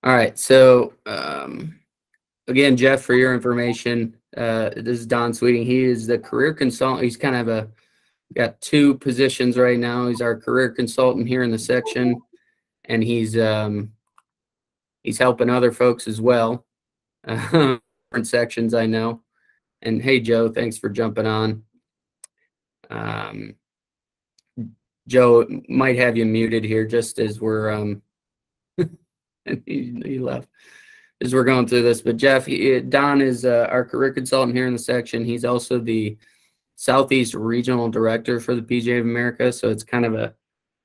All right. So again, Jeff, for your information, this is Don Sweeting. He is the career consultant. He's kind of got two positions right now. He's our career consultant here in the section, and he's helping other folks as well. Different sections, I know. And hey, Joe, thanks for jumping on. Joe, might have you muted here just as we're he left as we're going through this. But Jeff, Don is our career consultant here in the section. He's also the Southeast Regional Director for the PGA of America. So it's kind of a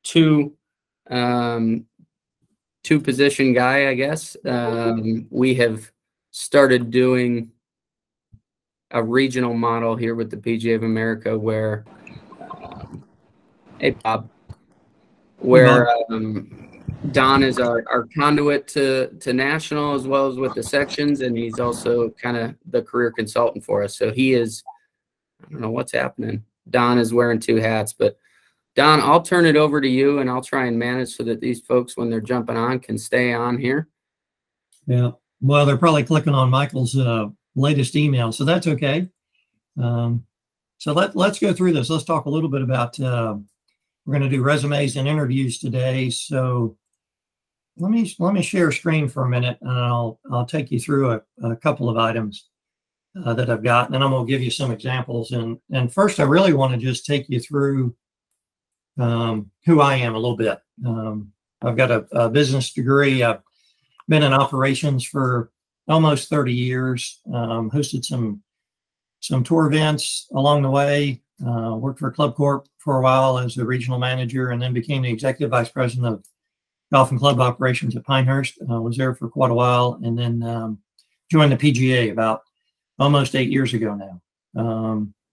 two position guy, I guess. We have started doing a regional model here with the PGA of America where, hey Bob, where Don is our conduit to national as well as with the sections, and he's also kind of the career consultant for us. So he is, I don't know what's happening. Don is wearing two hats, but Don, I'll turn it over to you, and I'll try and manage so that these folks, when they're jumping on, can stay on here. Yeah, well, they're probably clicking on Michael's latest email, so that's okay. So let's go through this. Let's talk a little bit about, we're going to do resumes and interviews today. So let me share screen for a minute, and I'll take you through a couple of items that I've got, and then I'm going to give you some examples. And first, I really want to just take you through who I am a little bit. I've got a business degree. I've been in operations for almost 30 years, hosted some tour events along the way, worked for Club Corp for a while as a regional manager, and then became the executive vice president of golf and club operations at Pinehurst. Was there for quite a while, and then joined the PGA about almost 8 years ago now.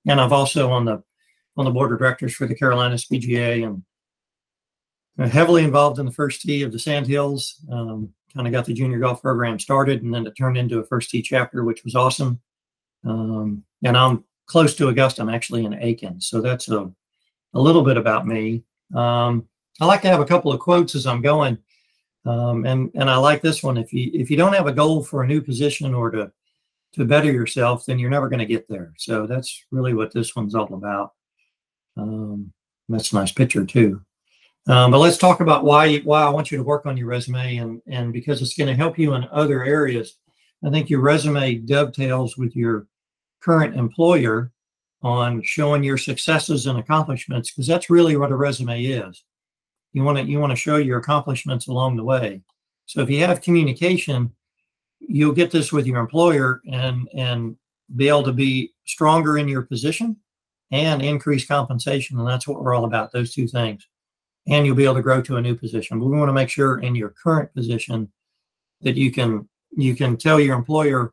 And I've also on the board of directors for the Carolinas PGA, and heavily involved in the first tee of the Sandhills. Kind of got the junior golf program started, and then it turned into a first tee chapter, which was awesome. And I'm close to Augusta. I'm actually in Aiken, so that's a little bit about me. I like to have a couple of quotes as I'm going, and I like this one. If you don't have a goal for a new position or to better yourself, then you're never going to get there. So that's really what this one's all about. That's a nice picture too. But let's talk about why I want you to work on your resume, and because it's going to help you in other areas. I think your resume dovetails with your current employer on showing your successes and accomplishments, because that's really what a resume is. You want to show your accomplishments along the way. So if you have communication, you'll get this with your employer and be able to be stronger in your position and increase compensation. And that's what we're all about, those two things. And you'll be able to grow to a new position. But we want to make sure in your current position that you can tell your employer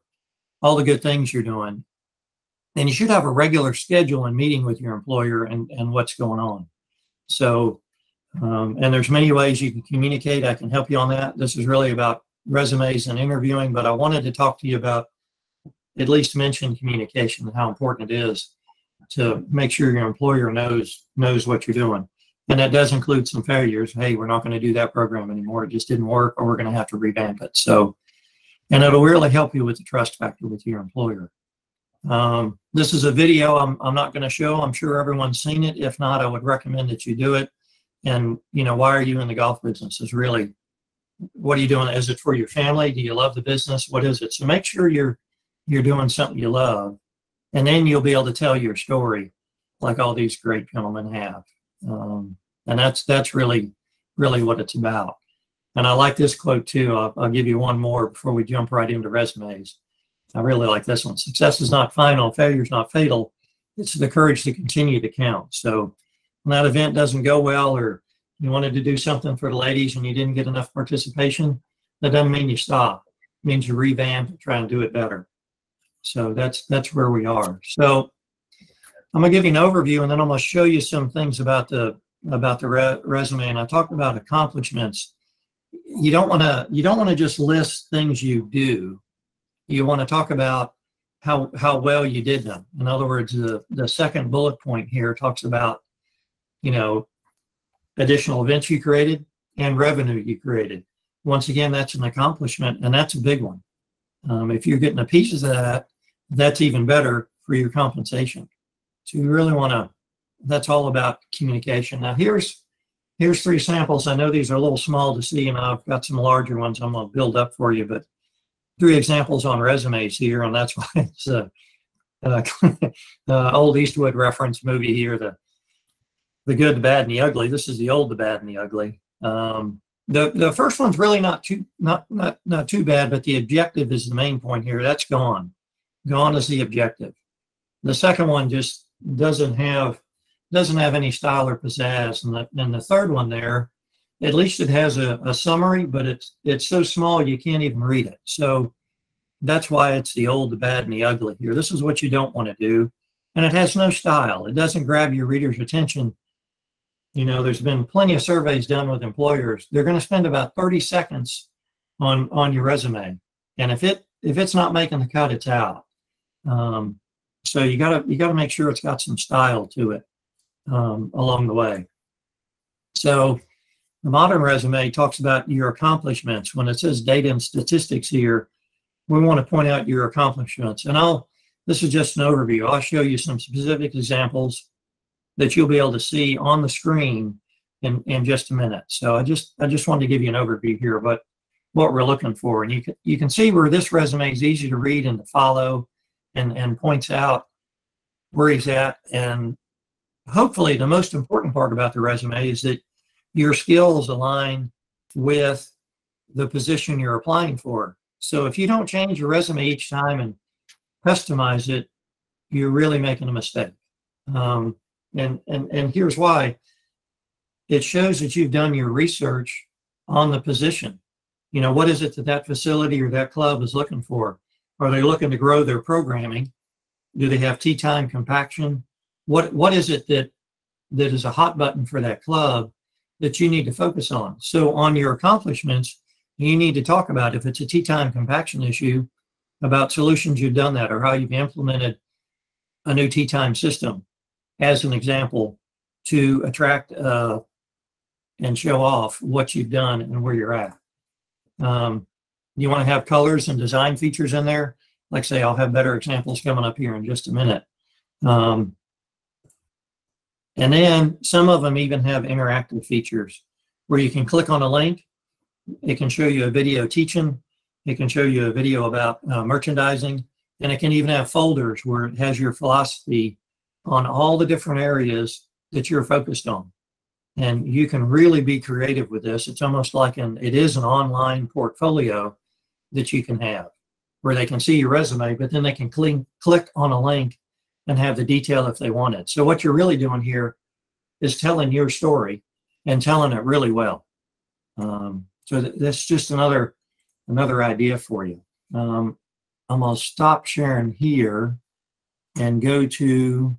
all the good things you're doing. And you should have a regular schedule and meeting with your employer and what's going on. So, and there's many ways you can communicate. I can help you on that. This is really about resumes and interviewing, but I wanted to talk to you about at least mention communication and how important it is to make sure your employer knows what you're doing. And that does include some failures. Hey, we're not going to do that program anymore. It just didn't work, or we're going to have to revamp it. So, and it'll really help you with the trust factor with your employer. This is a video I'm not going to show. I'm sure everyone's seen it. If not, I would recommend that you do it. And, why are you in the golf business is really, what are you doing? Is it for your family? Do you love the business? What is it? So make sure you're doing something you love, and then you'll be able to tell your story like all these great gentlemen have. And that's really, really what it's about. And I like this quote too. I'll give you one more before we jump right into resumes. I really like this one. Success is not final. Failure is not fatal. It's the courage to continue to count. So when that event doesn't go well, or you wanted to do something for the ladies and you didn't get enough participation, that doesn't mean you stop. It means you revamp and try and do it better. So that's where we are. So I'm going to give you an overview, and then I'm going to show you some things about the resume. And I talked about accomplishments. You don't want to just list things you do. You want to talk about how well you did them. In other words, the second bullet point here talks about, additional events you created and revenue you created. once again, that's an accomplishment, and that's a big one. If you're getting a piece of that, that's even better for your compensation. So you really want to, that's all about communication. Now here's 3 samples. I know these are a little small to see, and I've got some larger ones I'm going to build up for you, but 3 examples on resumes here, and that's why it's old Eastwood reference movie here, the good, the bad, and the ugly. This is the old, the bad, and the ugly. The first one's really not too bad, but the objective is the main point here. That's gone. Gone is the objective. The second one just doesn't have any style or pizzazz, and the third one there, at least it has a summary, but it's so small you can't even read it. So that's why it's the old, the bad, and the ugly here. This is what you don't want to do, and it has no style. It doesn't grab your reader's attention. You know, there's been plenty of surveys done with employers. They're going to spend about 30 seconds on your resume, and if it's not making the cut, it's out. So you gotta make sure it's got some style to it along the way. So the modern resume talks about your accomplishments. When it says data and statistics here, we want to point out your accomplishments. And this is just an overview. I'll show you some specific examples that you'll be able to see on the screen in just a minute. So I just wanted to give you an overview here about what we're looking for. And you can see where this resume is easy to read and to follow, and points out where he's at. And hopefully the most important part about the resume is that your skills align with the position you're applying for. So if you don't change your resume each time and customize it, you're really making a mistake. And here's why. It shows that you've done your research on the position. You know, what is it that facility or that club is looking for? Are they looking to grow their programming? Do they have tea time compaction? What is it that is a hot button for that club that you need to focus on? So on your accomplishments, you need to talk about, if it's a tea time compaction issue, about solutions you've done that, or how you've implemented a new tea time system as an example to attract and show off what you've done and where you're at. You want to have colors and design features in there. Like I say, I'll have better examples coming up here in just a minute. And then some of them even have interactive features where you can click on a link. It can show you a video teaching. It can show you a video about merchandising. And it can even have folders where it has your philosophy on all the different areas that you're focused on. And you can really be creative with this. It's almost like it is an online portfolio that you can have, where they can see your resume, but then they can click on a link and have the detail if they want it. So what you're really doing here is telling your story and telling it really well. So that's just another idea for you. I'm going to stop sharing here and go to,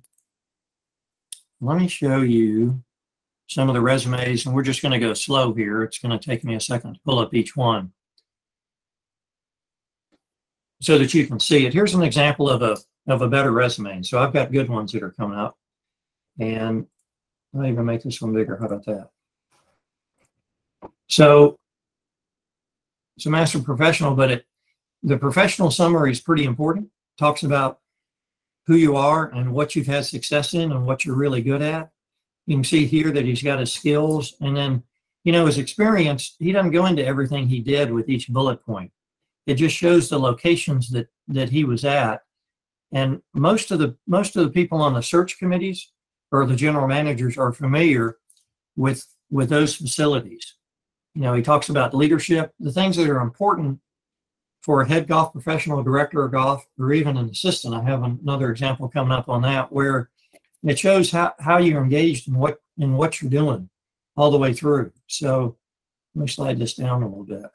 let me show you some of the resumes, and we're just going to go slow here. It's going to take me a second to pull up each one so that you can see it. Here's an example of a better resume. So I've got good ones that are coming up, and I'll even make this one bigger. How about that? So it's a master professional, but the professional summary is pretty important. Talks about who you are and what you've had success in and what you're really good at. You can see here that he's got his skills, and then, you know, his experience. He doesn't go into everything he did with each bullet point. It just shows the locations that he was at. And most of the people on the search committees or the general managers are familiar with those facilities. You know, he talks about leadership, the things that are important for a head golf professional, director of golf, or even an assistant. I have another example coming up on that, where it shows how you're engaged in what you're doing all the way through. So let me slide this down a little bit.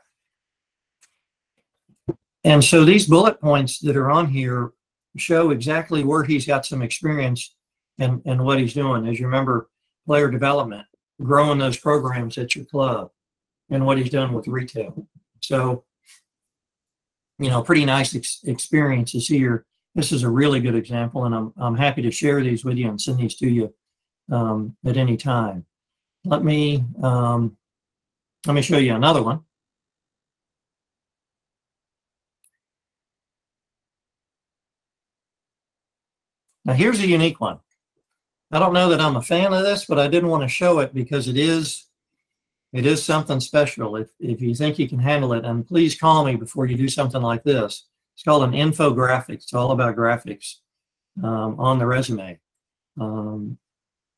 And so these bullet points that are on here show exactly where he's got some experience and what he's doing. As you remember, player development, growing those programs at your club, and what he's done with retail. So, you know, pretty nice experiences here. This is a really good example, and I'm happy to share these with you and send these to you at any time. Let me show you another one. Now here's a unique one. I don't know that I'm a fan of this, but I didn't want to show it because it is something special. If you think you can handle it, and please call me before you do something like this. It's called an infographic. It's all about graphics on the resume. And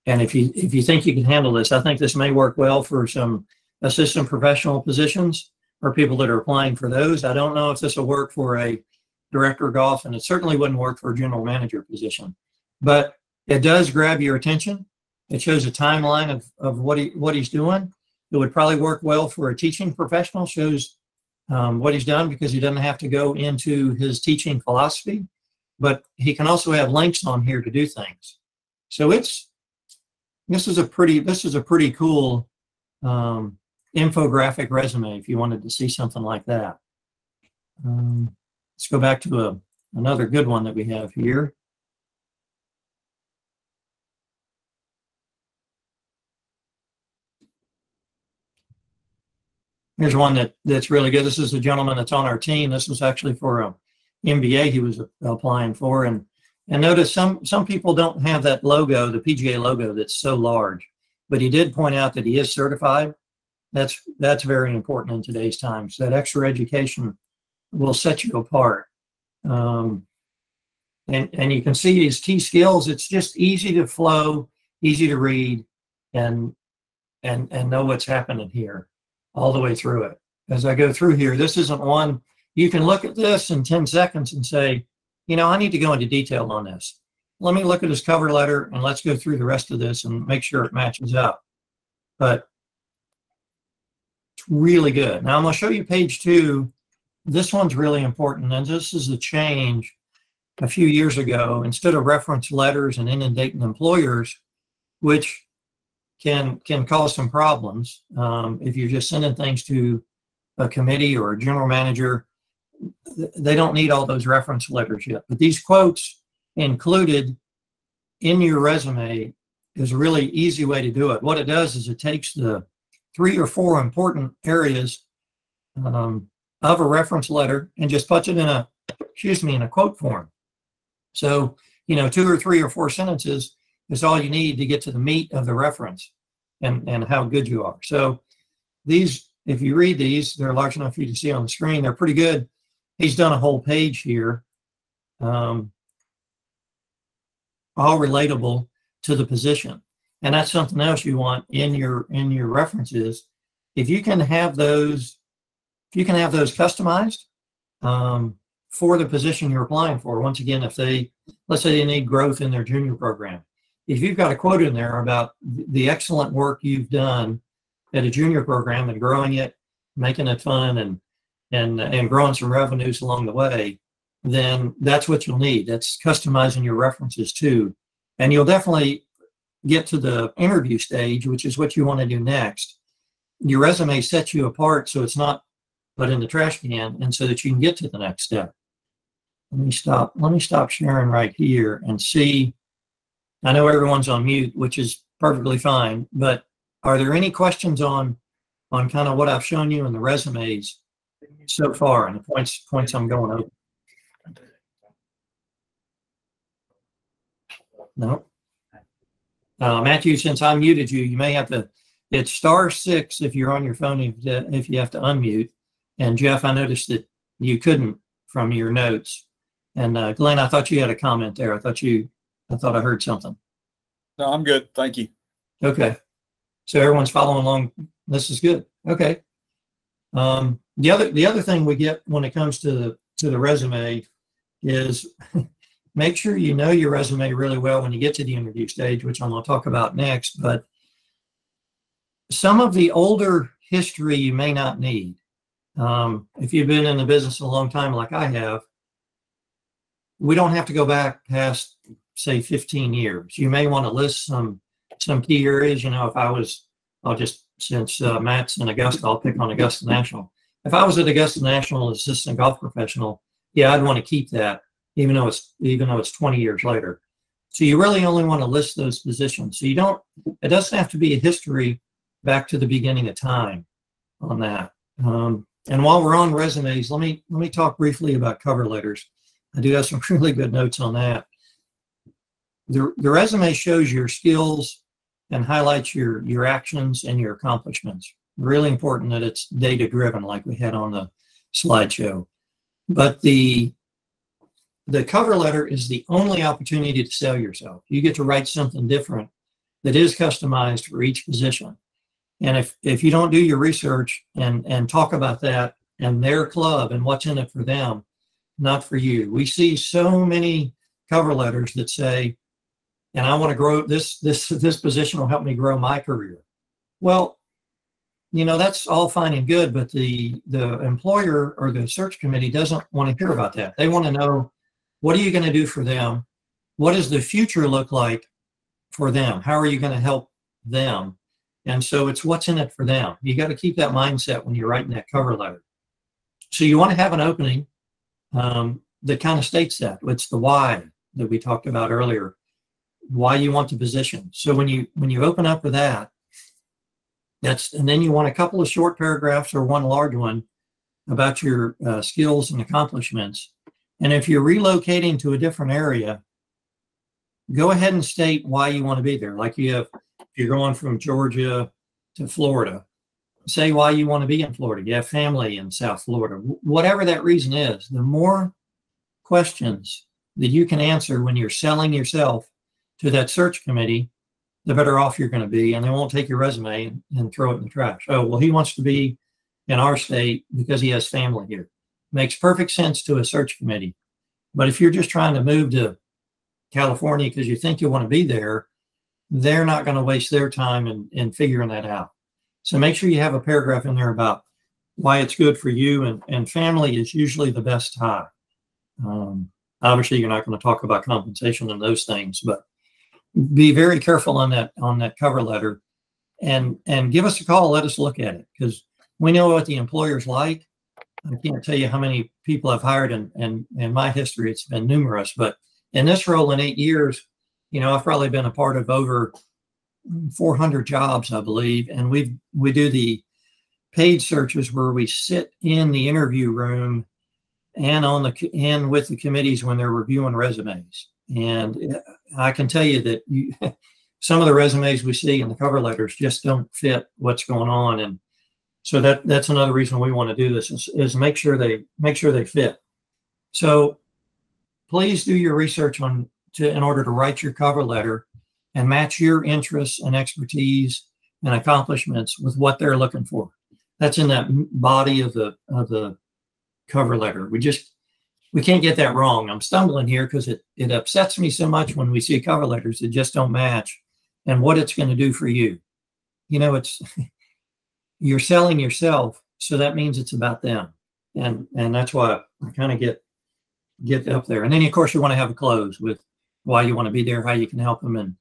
if you think you can handle this, I think this may work well for some assistant professional positions or people that are applying for those. I don't know if this will work for a director of golf, and it certainly wouldn't work for a general manager position. But it does grab your attention. It shows a timeline of what he's doing. It would probably work well for a teaching professional, shows what he's done because he doesn't have to go into his teaching philosophy, but he can also have links on here to do things. So this is a pretty cool infographic resume if you wanted to see something like that. Let's go back to another good one that we have here. Here's one that's really good. This is a gentleman that's on our team. This was actually for an MBA he was applying for. And notice some people don't have that logo, the PGA logo, that's so large. But he did point out that he is certified. That's very important in today's times. That extra education will set you apart. And you can see his key skills. It's just easy to flow, easy to read, and know what's happening here all the way through it. As I go through here, this isn't one, you can look at this in 10 seconds and say, you know, I need to go into detail on this. Let me look at his cover letter and let's go through the rest of this and make sure it matches up. But it's really good. Now I'm going to show you page 2. This one's really important, and this is a change a few years ago. Instead of reference letters and inundating employers, which can cause some problems if you're just sending things to a committee or a general manager. They don't need all those reference letters yet. But these quotes included in your resume is a really easy way to do it. What it does is it takes the 3 or 4 important areas of a reference letter and just puts it in a quote form. So, you know, 2 or 3 or 4 sentences is all you need to get to the meat of the reference and how good you are. So these, if you read these, they're large enough for you to see on the screen. They're pretty good. He's done a whole page here, all relatable to the position. And that's something else you want in your references. If you can have those, customized for the position you're applying for. Once again, if let's say they need growth in their junior program. If you've got a quote in there about the excellent work you've done at a junior program and growing it, making it fun and growing some revenues along the way, then that's what you'll need. That's customizing your references too. And you'll definitely get to the interview stage, which is what you want to do next. Your resume sets you apart so it's not put in the trash can, and so that you can get to the next step. Let me stop sharing right here and see. I know everyone's on mute, which is perfectly fine, but are there any questions on kind of what I've shown you in the resumes so far and the points I'm going over? No. Matthew, since I muted you, you may have to, it's *6 if you're on your phone if you have to unmute. And Jeff, I noticed that you couldn't from your notes. And Glenn, I thought you had a comment there. I thought I heard something. No, I'm good. Thank you. Okay. So everyone's following along. This is good. Okay. The other thing we get when it comes to the resume is make sure you know your resume really well when you get to the interview stage, which I'm going to talk about next. But some of the older history you may not need. If you've been in the business a long time like I have, we don't have to go back past, say, 15 years. You may want to list some key areas. You know, since Matt's in Augusta, I'll pick on Augusta National. If I was at Augusta National as assistant golf professional, yeah, I'd want to keep that, even though it's 20 years later. So you really only want to list those positions. So it doesn't have to be a history back to the beginning of time on that. And while we're on resumes, let me talk briefly about cover letters. I do have some really good notes on that. the resume shows your skills and highlights your actions and your accomplishments. Really important that it's data driven, like we had on the slideshow. But the cover letter is the only opportunity to sell yourself. You get to write something different that is customized for each position. And if you don't do your research and talk about that and their club and what's in it for them, not for you. We see so many cover letters that say, and I want to grow this position will help me grow my career. Well, you know, that's all fine and good, but the employer or the search committee doesn't want to hear about that. They want to know, what are you going to do for them? What does the future look like for them? How are you going to help them? And so it's what's in it for them. You got to keep that mindset when you're writing that cover letter. So you want to have an opening that kind of states that. It's the why that we talked about earlier, why you want the position. So when you open up with that, and then you want a couple of short paragraphs or one large one about your skills and accomplishments. And if you're relocating to a different area, go ahead and state why you want to be there. Like if you're going from Georgia to Florida, say why you want to be in Florida. You have family in South Florida. Whatever that reason is, the more questions that you can answer when you're selling yourself to that search committee, the better off you're going to be, and they won't take your resume and throw it in the trash. Oh, well, he wants to be in our state because he has family here. Makes perfect sense to a search committee. But if you're just trying to move to California because you think you want to be there, they're not going to waste their time in figuring that out. So make sure you have a paragraph in there about why it's good for you, and family is usually the best tie. Obviously, you're not going to talk about compensation and those things, but be very careful on that cover letter, and give us a call. Let us look at it, because we know what the employer's like. I can't tell you how many people I've hired, and in my history, it's been numerous. But in this role, in 8 years, you know, I've probably been a part of over 400 jobs, I believe, and we do the paid searches where we sit in the interview room and with the committees when they're reviewing resumes. And I can tell you that some of the resumes we see in the cover letters just don't fit what's going on. And so that's another reason we want to do this is make sure they fit. So please do your research in order to write your cover letter and match your interests and expertise and accomplishments with what they're looking for. That's in that body of the cover letter. We can't get that wrong. I'm stumbling here because it upsets me so much when we see cover letters that just don't match and what it's going to do for you. You know, you're selling yourself, so that means it's about them. And that's why I kind of get up there. And then, of course, you want to have a close with why you want to be there, how you can help them, and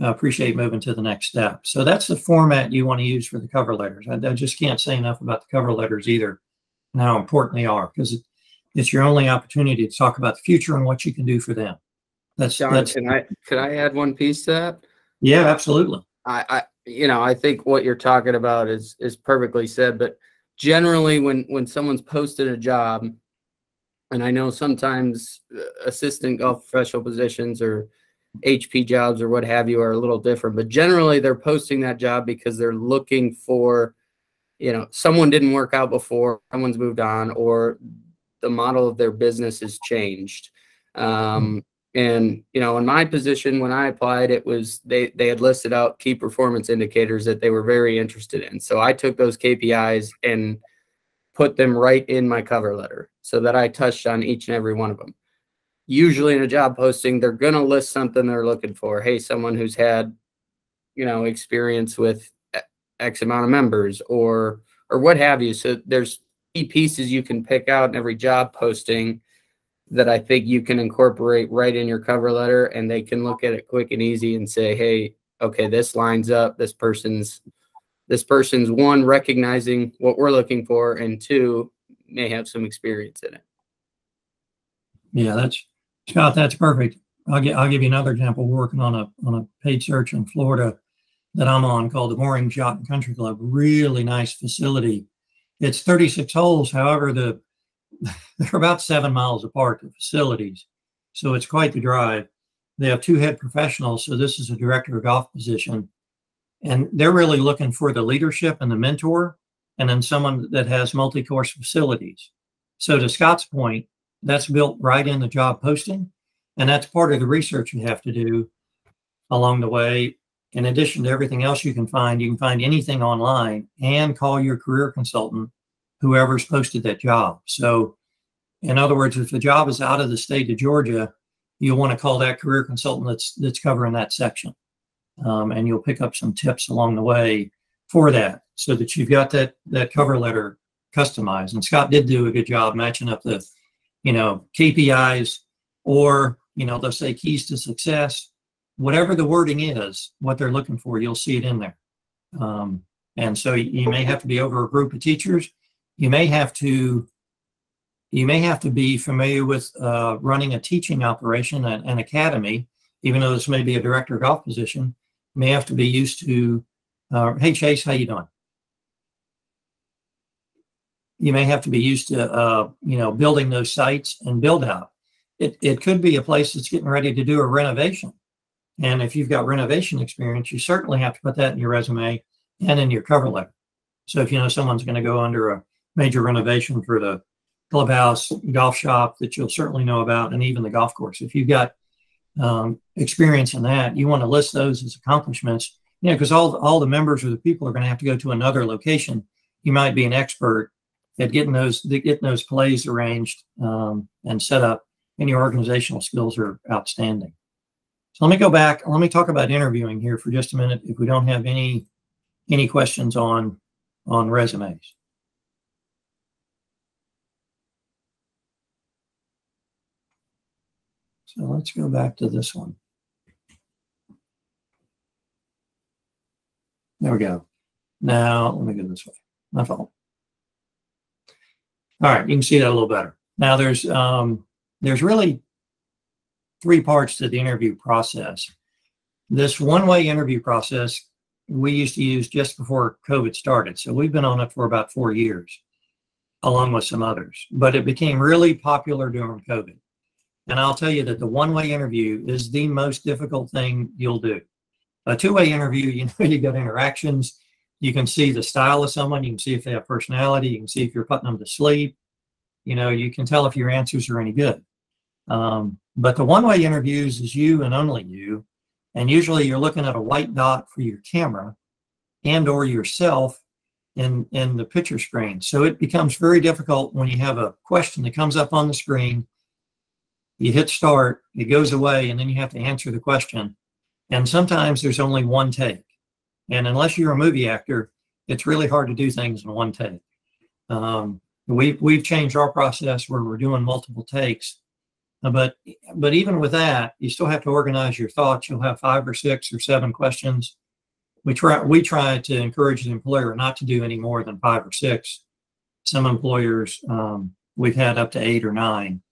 appreciate moving to the next step. So that's the format you want to use for the cover letters. I just can't say enough about the cover letters either and how important they are, because it's your only opportunity to talk about the future and what you can do for them. John, could I add one piece to that? Yeah, absolutely. I think what you're talking about is perfectly said, but generally when someone's posted a job, and I know sometimes assistant golf professional positions or HP jobs or what have you are a little different, but generally they're posting that job because they're looking for, someone didn't work out before, someone's moved on, or the model of their business has changed. And, in my position, when I applied, it was, they had listed out key performance indicators that they were very interested in. So I took those KPIs and put them right in my cover letter so that I touched on each and every one of them. Usually in a job posting, they're going to list something they're looking for. Hey, someone who's had, experience with X amount of members or what have you. So there's key pieces you can pick out in every job posting that I think you can incorporate right in your cover letter, and they can look at it quick and easy and say, hey, okay, this lines up. This person's one, recognizing what we're looking for, and two, may have some experience in it. Yeah, Scott, that's perfect. I'll give you another example. We're working on a paid search in Florida that I'm on called the Mooring Yacht and Country Club. Really nice facility. It's 36 holes. However, they're about 7 miles apart, the facilities. So it's quite the drive. they have 2 head professionals. So this is a director of golf position. And they're really looking for the leadership and the mentor, and then someone that has multi-course facilities. So to Scott's point, that's built right in the job posting. And that's part of the research you have to do along the way. In addition to everything else you can find anything online and call your career consultant, whoever's posted that job. So in other words, if the job is out of the state of Georgia, you'll want to call that career consultant that's covering that section. And you'll pick up some tips along the way for that, so that you've got that cover letter customized. And Scott did do a good job matching up the, KPIs, or, they'll say keys to success. Whatever the wording is, what they're looking for, you'll see it in there. And so you may have to be over a group of teachers. You may have to be familiar with running a teaching operation, an academy, even though this may be a director of golf position. You may have to be used to, hey, Chase, how you doing? You may have to be used to, building those sites and build out. It could be a place that's getting ready to do a renovation. And if you've got renovation experience, you certainly have to put that in your resume and in your cover letter. So if someone's going to go under a major renovation for the clubhouse, golf shop that you'll certainly know about, and even the golf course, if you've got experience in that, you want to list those as accomplishments, because all the members or the people are going to have to go to another location. You might be an expert at getting those plays arranged and set up, and your organizational skills are outstanding. So let me go back. Let me talk about interviewing here for just a minute, if we don't have any questions on resumes. So let's go back to this one. There we go. Now let me go this way. My fault. All right, you can see that a little better. Now there's really 3 parts to the interview process. This one-way interview process we used to use just before COVID started. So we've been on it for about 4 years, along with some others. But it became really popular during COVID. And I'll tell you that the one-way interview is the most difficult thing you'll do. A 2-way interview, you got interactions. You can see the style of someone. You can see if they have personality. You can see if you're putting them to sleep. You can tell if your answers are any good. But the one-way interviews is you and only you. And usually you're looking at a white dot for your camera and or yourself in the picture screen. So it becomes very difficult when you have a question that comes up on the screen. You hit start, it goes away, and then you have to answer the question. And sometimes there's only one take. And unless you're a movie actor, it's really hard to do things in one take. We've changed our process where we're doing multiple takes. But even with that, you still have to organize your thoughts. You'll have 5 or 6 or 7 questions. We try to encourage the employer not to do any more than 5 or 6. Some employers, we've had up to 8 or 9.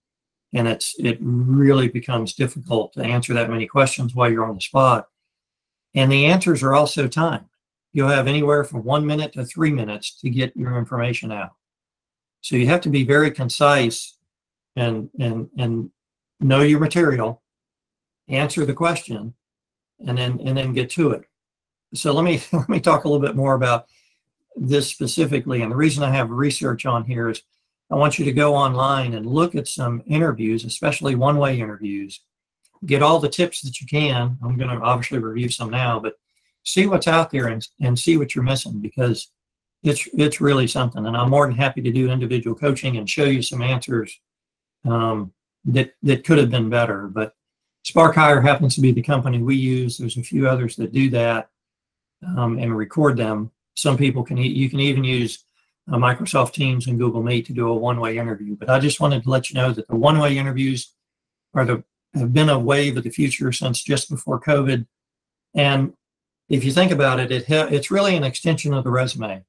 And it really becomes difficult to answer that many questions while you're on the spot. And the answers are also timed. You'll have anywhere from 1 minute to 3 minutes to get your information out. So you have to be very concise and know your material, answer the question, and then get to it. So let me talk a little bit more about this specifically. And the reason I have research on here is I want you to go online and look at some interviews, especially one-way interviews. Get all the tips that you can. I'm going to obviously review some now, but see what's out there and see what you're missing, because it's really something. And I'm more than happy to do individual coaching and show you some answers that could have been better. But Spark Hire happens to be the company we use. There's a few others that do that and record them. Some people you can even use Microsoft Teams and Google Meet to do a one-way interview. But I just wanted to let you know that the one-way interviews have been a wave of the future since just before COVID. And if you think about it, it's really an extension of the resume.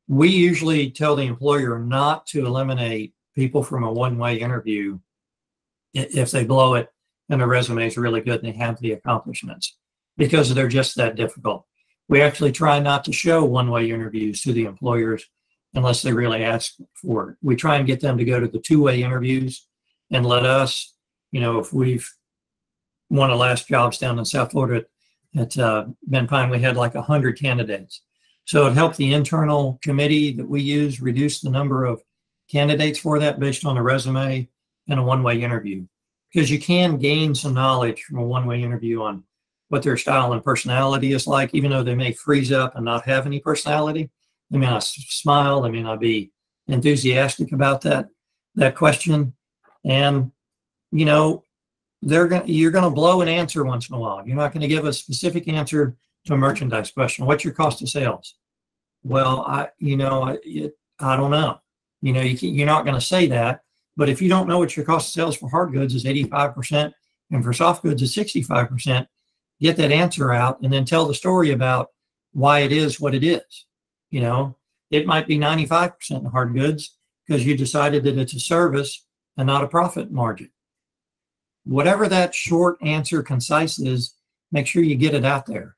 We usually tell the employer not to eliminate people from a one-way interview if they blow it and the resume is really good and they have the accomplishments, because they're just that difficult. We actually try not to show one-way interviews to the employers unless they really ask for it. We try and get them to go to the 2-way interviews and let us, if we've one of the last jobs down in South Florida at Bend Pine, we had like 100 candidates. So it helped the internal committee that we use reduce the number of candidates for that based on a resume and a one-way interview. Because you can gain some knowledge from a one-way interview on what their style and personality is like, even though they may freeze up and not have any personality. They may not smile, they may not be enthusiastic about that question. And, you know, you're going to blow an answer once in a while. You're not going to give a specific answer to a merchandise question. What's your cost of sales? Well, I don't know. You know, you're not going to say that. But if you don't know what your cost of sales for hard goods is 85% and for soft goods is 65%, get that answer out and then tell the story about why it is what it is. You know, it might be 95% in hard goods because you decided that it's a service and not a profit margin. Whatever that short answer, concise is, make sure you get it out there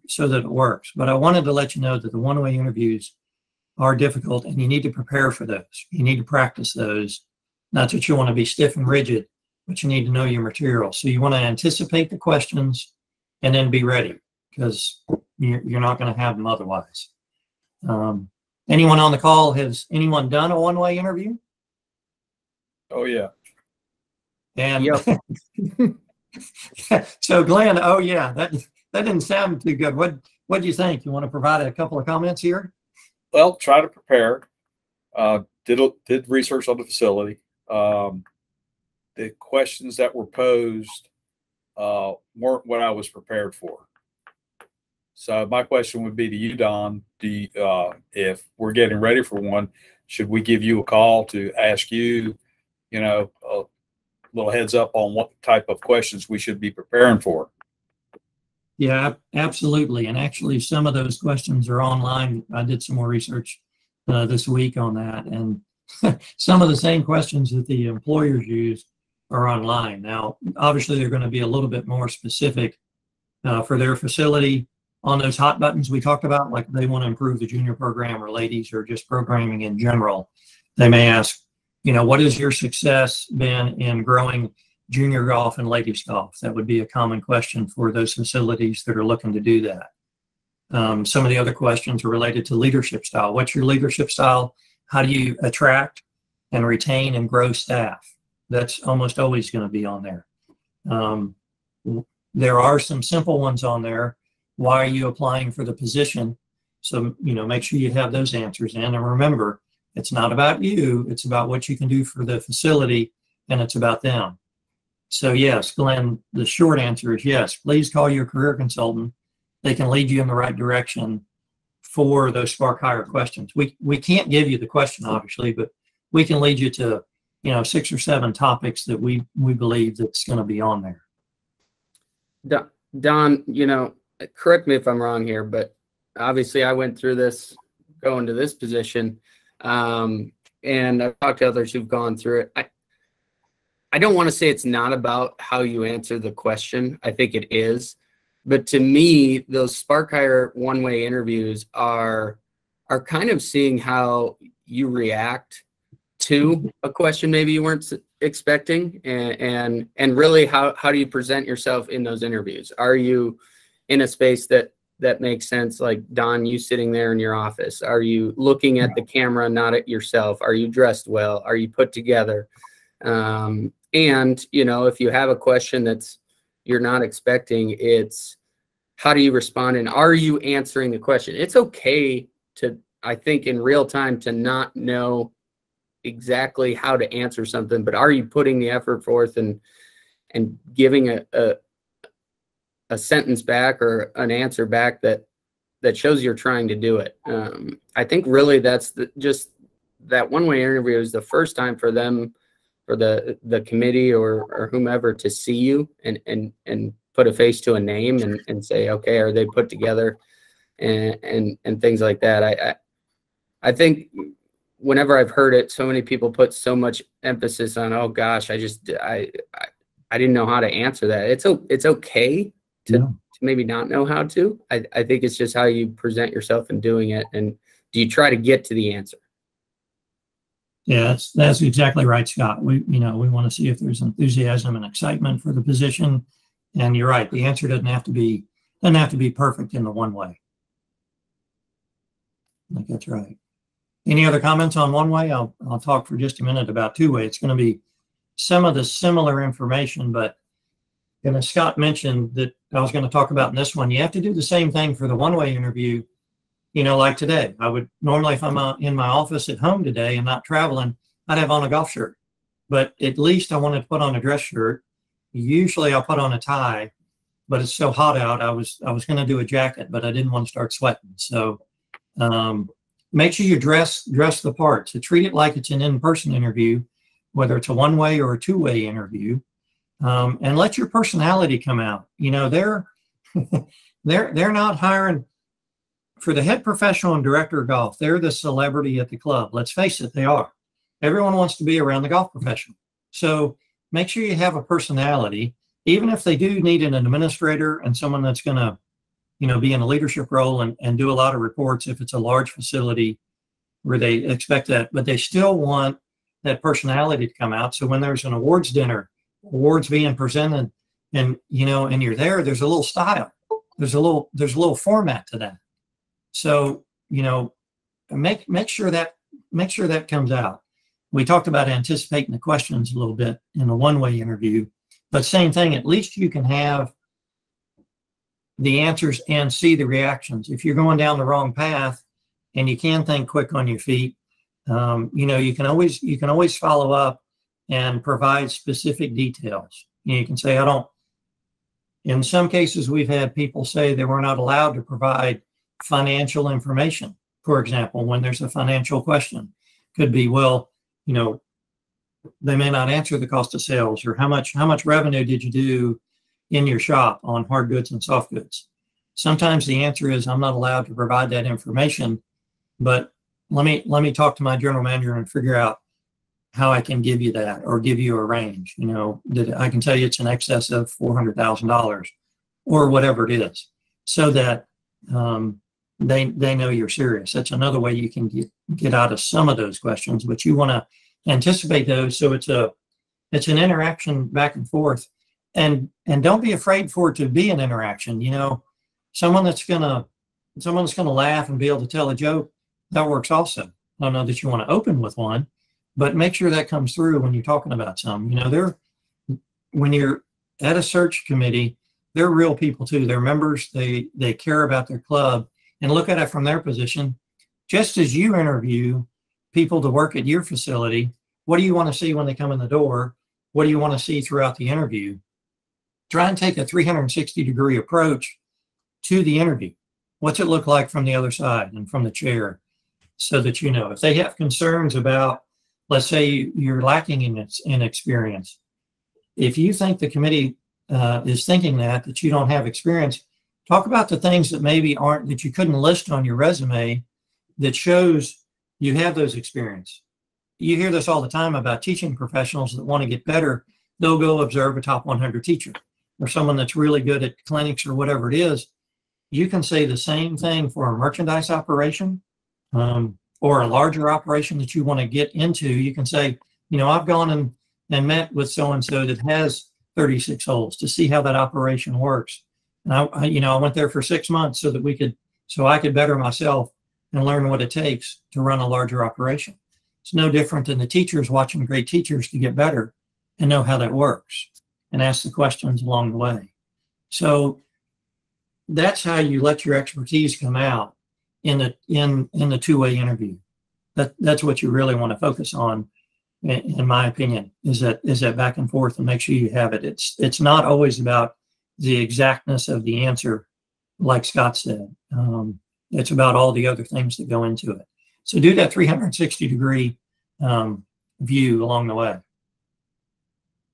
so that it works. But I wanted to let you know that the one-way interviews are difficult and you need to prepare for those. You need to practice those. Not that you want to be stiff and rigid, but you need to know your material. So you want to anticipate the questions and then be ready because you're not going to have them otherwise. Anyone on the call, has anyone done a one-way interview? Oh, yeah. And Yep. So Glenn, oh yeah, that didn't sound too good. What do you think? You want to provide a couple of comments here? Well, try to prepare. Did research on the facility. The questions that were posed weren't what I was prepared for. So my question would be to you, Don, if we're getting ready for one, should we give you a call to ask you, you know, a little heads up on what type of questions we should be preparing for? Yeah, absolutely. And actually, some of those questions are online. I did some more research this week on that. And some of the same questions that the employers use are online. Now, obviously, they're going to be a little bit more specific for their facility on those hot buttons we talked about, like they want to improve the junior program or ladies or just programming in general. They may ask, you know, what has your success been in growing junior golf and ladies golf? That would be a common question for those facilities that are looking to do that. Some of the other questions are related to leadership style. What's your leadership style? How do you attract and retain and grow staff? That's almost always going to be on there. There are some simple ones on there. Why are you applying for the position? So, you know, make sure you have those answers in. And remember, it's not about you. It's about what you can do for the facility, and it's about them. So yes, Glenn, the short answer is yes. Please call your career consultant. They can lead you in the right direction for those Spark Hire questions. We can't give you the question, obviously, but we can lead you to, you know, 6 or 7 topics that we believe that's going to be on there. Don, you know, correct me if I'm wrong here, but obviously I went through this going to this position, and I've talked to others who've gone through it. I don't want to say it's not about how you answer the question. I think it is. But to me, those Spark Hire one-way interviews are kind of seeing how you react to a question maybe you weren't expecting, and really how do you present yourself in those interviews? Are you in a space that makes sense, like Don, you sitting there in your office? Are you looking at the camera, not at yourself? Are you dressed well? Are you put together? And, you know, if you have a question that's you're not expecting, it's how do you respond and are you answering the question? It's okay to, I think, in real time to not know exactly how to answer something, but are you putting the effort forth and giving a sentence back or an answer back that shows you're trying to do it? I think really that's just that one-way interview is the first time for them, for the committee or whomever, to see you and put a face to a name and say, okay, are they put together and things like that. I think whenever I've heard it, so many people put so much emphasis on, oh gosh, I didn't know how to answer that. It's okay to maybe not know how to. I think it's just how you present yourself in doing it, and do you try to get to the answer? Yeah, that's exactly right, Scott. We want to see if there's enthusiasm and excitement for the position. And you're right. The answer doesn't have to be perfect in the one way. I think that's right. Any other comments on one way? I'll talk for just a minute about two way. It's going to be some of the similar information, but as Scott mentioned that I was going to talk about in this one, you have to do the same thing for the one way interview. Like today, I would normally, if I'm in my office at home today and not traveling, I'd have on a golf shirt, but at least I wanted to put on a dress shirt. Usually I'll put on a tie, but it's so hot out. I was going to do a jacket, but I didn't want to start sweating. So make sure you dress the part. So treat it like it's an in-person interview, whether it's a one-way or a two-way interview, and let your personality come out. They're not hiring for the head professional and director of golf. They're the celebrity at the club. Let's face it, they are. Everyone wants to be around the golf professional. So make sure you have a personality, even if they do need an administrator and someone that's going to, be in a leadership role and do a lot of reports if it's a large facility where they expect that, but they still want that personality to come out. So when there's an awards dinner, awards being presented, and you're there, there's a little style. There's a little format to that. So, make sure that comes out. We talked about anticipating the questions a little bit in a one-way interview, but same thing, at least you can have the answers and see the reactions. If you're going down the wrong path and you can think quick on your feet, you can always follow up and provide specific details. You can say, in some cases, we've had people say they were not allowed to provide financial information. For example, when there's a financial question, could be, they may not answer the cost of sales or how much revenue did you do in your shop on hard goods and soft goods. Sometimes the answer is I'm not allowed to provide that information, but let me talk to my general manager and figure out how I can give you that or give you a range. That I can tell you it's in excess of $400,000 or whatever it is, so that they know you're serious. That's another way you can get out of some of those questions, but you want to anticipate those. So it's an interaction back and forth, and don't be afraid for it to be an interaction. Someone that's gonna laugh and be able to tell a joke, that works also. I don't know that you want to open with one, but make sure that comes through when you're talking about some. When you're at a search committee, they're real people too. They're members. They care about their club. And look at it from their position. Just as you interview people to work at your facility, what do you want to see when they come in the door? What do you want to see throughout the interview? Try and take a 360-degree approach to the interview. What's it look like from the other side and from the chair, so that if they have concerns about, let's say you're lacking in experience. If you think the committee is thinking that you don't have experience, talk about the things that maybe that you couldn't list on your resume that shows you have those experience. You hear this all the time about teaching professionals that want to get better. They'll go observe a top 100 teacher or someone that's really good at clinics or whatever it is. You can say the same thing for a merchandise operation or a larger operation that you want to get into. You can say, I've gone and met with so-and-so that has 36 holes to see how that operation works. And I went there for 6 months so I could better myself and learn what it takes to run a larger operation. It's no different than the teachers watching great teachers to get better and know how that works and ask the questions along the way. So that's how you let your expertise come out in the two-way interview. That's what you really want to focus on, in my opinion, is that back and forth, and make sure you have it. It's not always about the exactness of the answer, like Scott said. It's about all the other things that go into it. So do that 360-degree view along the way.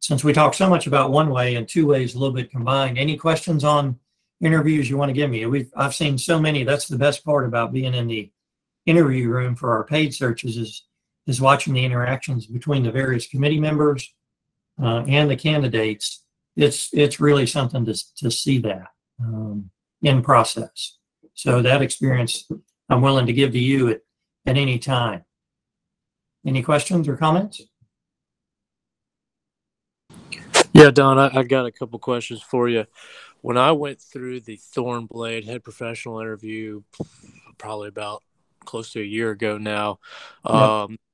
Since we talk so much about one way and two ways a little bit combined, any questions on interviews you want to give me? I've seen so many. That's the best part about being in the interview room for our paid searches is watching the interactions between the various committee members and the candidates. It's really something to see that in process. So that experience I'm willing to give to you at any time. Any questions or comments? Yeah, Don, I got a couple questions for you. When I went through the Thornblade head professional interview, probably about close to a year ago now,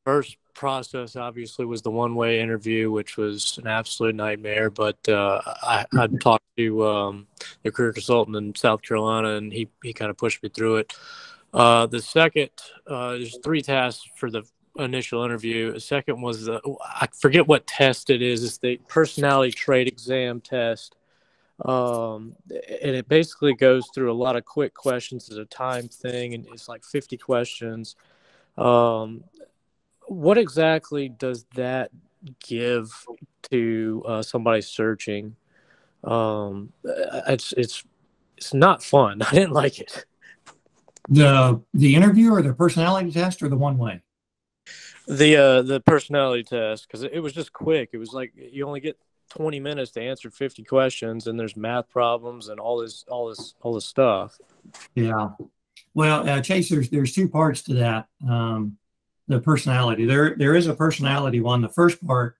first process obviously was the one-way interview, which was an absolute nightmare. But I talked to the career consultant in South Carolina, and he kind of pushed me through it. The second, there's 3 tasks for the initial interview. The second was I forget what test it is. It's the personality trait exam test. And it basically goes through a lot of quick questions. It's a time thing, and it's like 50 questions. What exactly does that give to somebody searching? It's not fun. I didn't like it. The interview or the personality test or the one-way? The personality test, because it was just quick. It was like you only get 20 minutes to answer 50 questions, and there's math problems and all this stuff. Yeah. Well, Chase, there's 2 parts to that. The personality. There is a personality one. The first part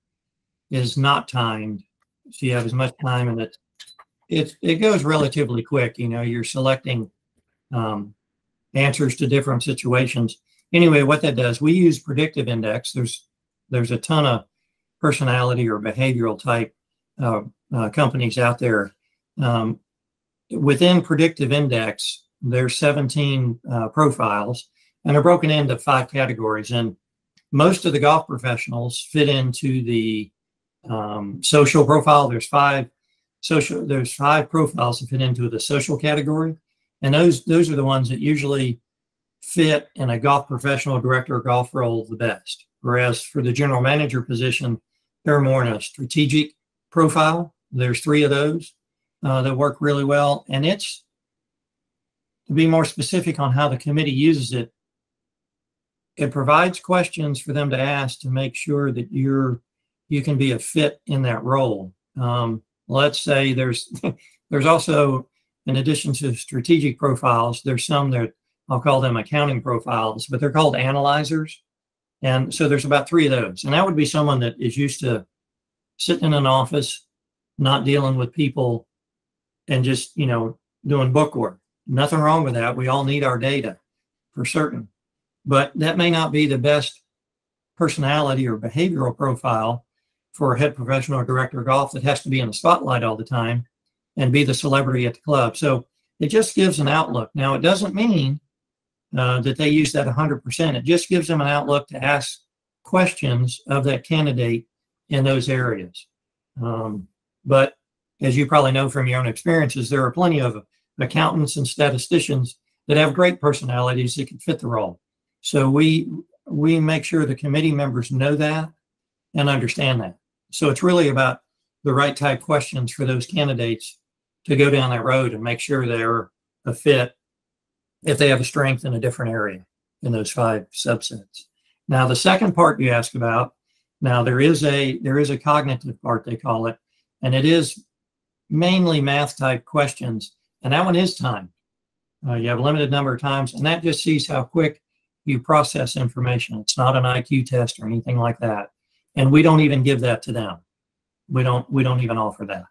is not timed, so you have as much time, and it goes relatively quick. You know, you're selecting answers to different situations. Anyway, what that does, we use Predictive Index. There's a ton of personality or behavioral type companies out there. Within Predictive Index, there's 17 profiles, and they're broken into 5 categories. And most of the golf professionals fit into the social profile. There's 5 profiles that fit into the social category, and those are the ones that usually fit in a golf professional director or golf role the best. Whereas for the general manager position, they're more in a strategic profile. There's 3 of those that work really well. And it's, to be more specific on how the committee uses it, it provides questions for them to ask to make sure that you can be a fit in that role. Let's say there's also, in addition to strategic profiles, there's some that I'll call them accounting profiles, but they're called analyzers. And so there's about 3 of those. And that would be someone that is used to sitting in an office, not dealing with people, and just, doing book work. Nothing wrong with that. We all need our data for certain. But that may not be the best personality or behavioral profile for a head professional or director of golf that has to be in the spotlight all the time and be the celebrity at the club. So it just gives an outlook. Now, it doesn't mean that they use that 100%. It just gives them an outlook to ask questions of that candidate in those areas. But as you probably know from your own experiences, there are plenty of accountants and statisticians that have great personalities that can fit the role. So we make sure the committee members know that and understand that. So it's really about the right type questions for those candidates to go down that road and make sure they're a fit if they have a strength in a different area in those 5 subsets. Now, the second part you asked about, now there is a cognitive part, they call it, and it is mainly math type questions, and that one is timed. You have a limited number of times, and that just sees how quick you process information. It's not an IQ test or anything like that, and we don't even give that to them. We don't even offer that.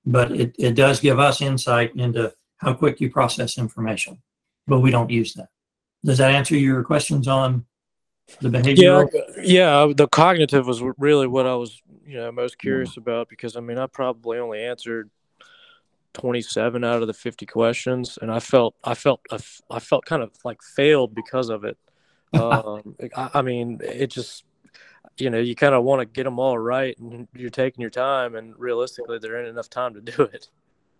But it does give us insight into how quick you process information, but we don't use that. Does that answer your questions on the behavioral? Yeah. The cognitive was really what I was, most curious about, because I probably only answered 27 out of the 50 questions, and I felt kind of like failed because of it. It just, you kind of want to get them all right, and you're taking your time, and realistically, there ain't enough time to do it.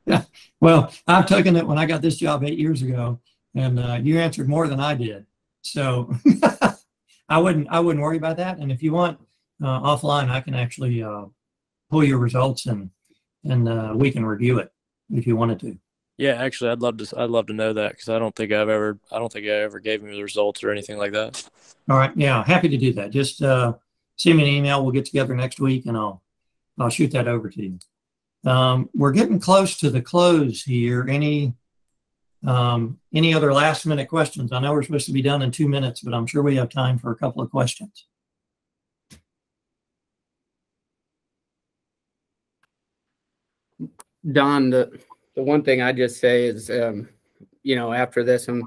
Yeah. Well, I've taken it when I got this job 8 years ago, and you answered more than I did. So I wouldn't worry about that. And if you want offline, I can actually pull your results and we can review it if you wanted to. Yeah, actually, I'd love to know that, because I don't think I ever gave me the results or anything like that. All right. Yeah, happy to do that. Just send me an email. We'll get together next week, and I'll shoot that over to you. We're getting close to the close here. Any Any other last minute questions? I know we're supposed to be done in 2 minutes, but I'm sure we have time for a couple of questions. Don, the one thing I just say is, after this, I'm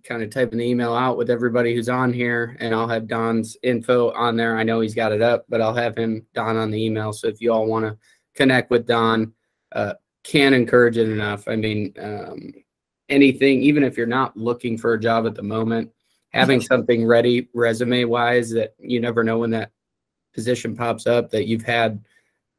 kind of typing the email out with everybody who's on here, and I'll have Don's info on there. I know he's got it up, but I'll have Don on the email. So if you all want to connect with Don, can't encourage it enough. I mean, anything, even if you're not looking for a job at the moment, having something ready resume wise that you never know when that position pops up that you've had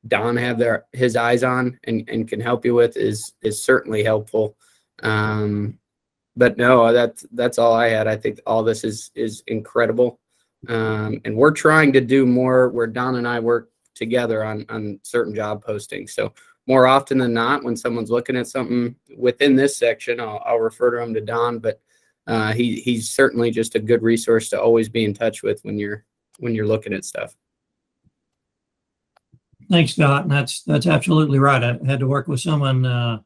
Don have his eyes on and can help you with is certainly helpful. But no, that's all I had. I think all this is incredible. And we're trying to do more where Don and I work together on certain job postings. So more often than not, when someone's looking at something within this section, I'll refer them to Don, but he's certainly just a good resource to always be in touch with when you're looking at stuff. Thanks, Scott. And that's absolutely right. I had to work with someone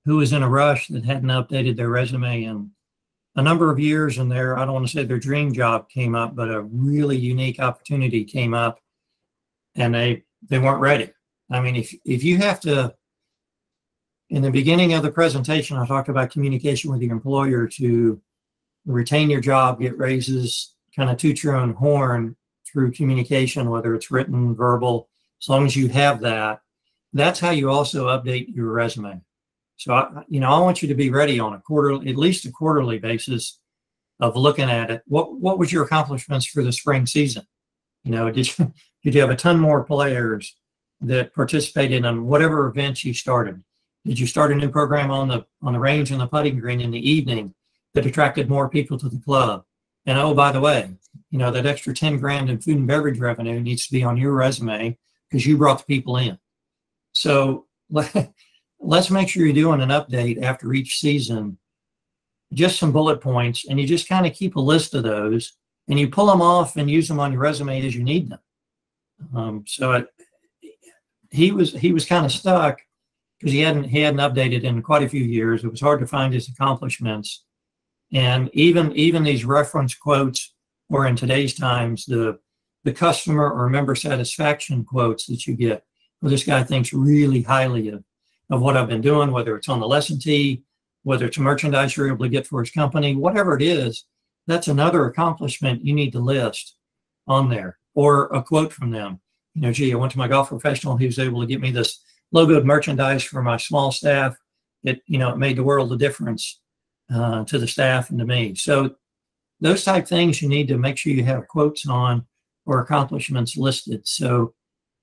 who was in a rush that hadn't updated their resume in a number of years, and I don't want to say their dream job came up, but a really unique opportunity came up, and they weren't ready. I mean, if you have to, in the beginning of the presentation, I talked about communication with your employer to retain your job, get raises, kind of toot your own horn through communication, whether it's written, verbal. As long as you have that, that's how you also update your resume. So, I want you to be ready on at least a quarterly basis of looking at it. What was your accomplishments for the spring season? Did you have a ton more players that participated in whatever events you started? Did you start a new program on the range and the putting green in the evening that attracted more people to the club? And oh, by the way, that extra 10 grand in food and beverage revenue needs to be on your resume because you brought the people in. So let's make sure you're doing an update after each season, just some bullet points, and you just kind of keep a list of those and you pull them off and use them on your resume as you need them. He was kind of stuck because he hadn't updated in quite a few years. It was hard to find his accomplishments. And even these reference quotes, or in today's times, the customer or member satisfaction quotes that you get, well, this guy thinks really highly of what I've been doing, whether it's on the lesson tee, whether it's merchandise you're able to get for his company, whatever it is, that's another accomplishment you need to list on there, or a quote from them. Gee, I went to my golf professional. He was able to get me this logoed merchandise for my small staff. It made the world of difference to the staff and to me. So those type things you need to make sure you have quotes on or accomplishments listed. So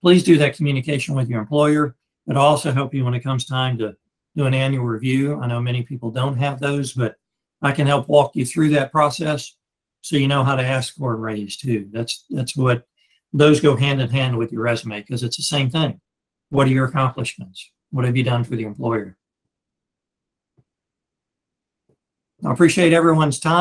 please do that communication with your employer. It'll also help you when it comes time to do an annual review. I know many people don't have those, but I can help walk you through that process so you know how to ask for a raise too. That's what those go hand in hand with your resume, because it's the same thing. What are your accomplishments? What have you done for the employer? I appreciate everyone's time.